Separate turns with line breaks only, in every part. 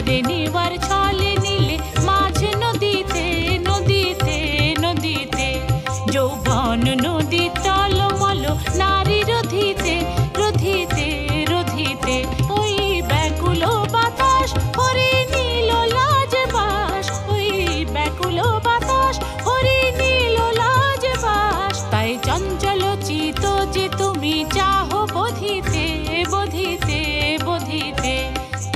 কেড়ে নেবার ছলে নিলে মাঝ নদীতে নদীতে নদীতে যৌবন নদী টলমল নারী রধিতে রধিতে রধিতে ওই ব্যাকুল বাতাস হরি নীল লাজ বাস ওই ব্যাকুল বাতাস হরি নীল লাজ বাস তাই চঞ্চল চিত যে তুমি চাহো বোধিতে বোধিতে বোধিতে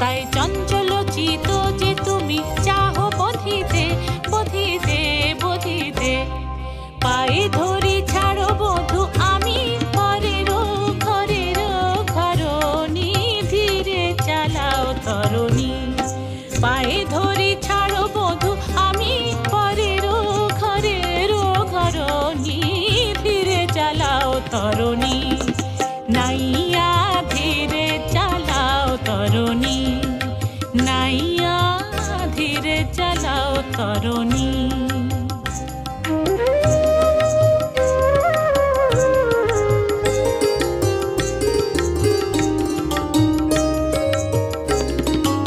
তাই চঞ্চল চিত যে তুমি চাহো বোধিতে বোধিতে বোধিতে পায়ে ধরি ছাড়ো বধূ আমি ঘরের ঘরের ঘরণী ধীরে চালাও তরণী পায়ে ধরি ছাড়ো বধূ আমি ঘরের ঘরের ঘরণী ধীরে চালাও তরণী নাইয়া ধীরে চালাও তরণী নাইয়া ধীরে চালাও তরণী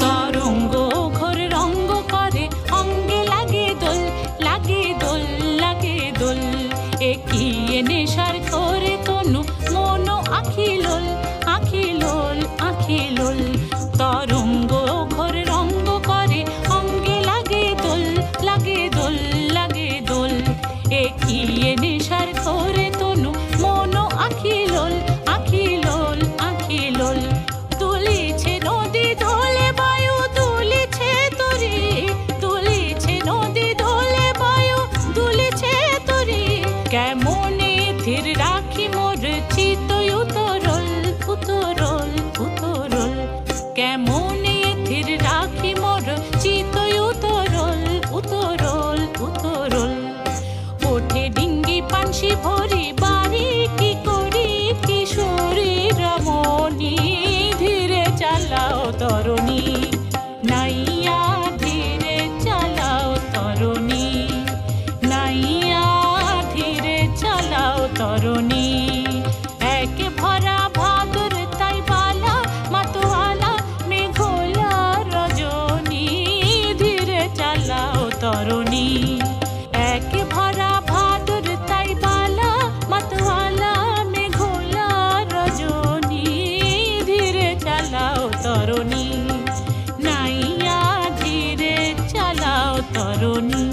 তরঙ্গ ঘোর রঙ্গ করে অঙ্গে লাগে দোল লাগে দোল লাগে দোল একিয়ে নেশার করে তনু মন আখিলোল আখিলোল আখিলোল তরঙ্গ ঘোর রঙ্গ করে অঙ্গে লাগে দোল লাগে দোল লাগে দোল একিয়ে নেশার করে তনু মন আখিলোল আখিলোল আখিলোল তুলিছে নদী দোলে বায়ু তুলিছে তরি তুলিছে নদী দোলে বায়ু তুলিছে তরি কেমনে ধীর রাখি মোর চিত উতরল উতরল উতরল কেমনে ধীর রাখি মোর চিত উতরল উতরল উতরল ওঠে ডিঙ্গি পানসি ভরি বাড়ি কি করি কিশোরী রমণী ধীরে চালাও তরণী নাইয়া ধীরে চালাও তরণী নাইয়া ধীরে চালাও তরণী এক ভরা ভাদর তাই বালা মাতোয়ালা মেঘোলা রজনী ধীরে চালাও তরণী এক ভরা ভাদর তাই বালা মাতোয়ালা মেঘোলা রজনী ধীরে চালাও তরণী নাইয়া ধীরে চালাও তরণী।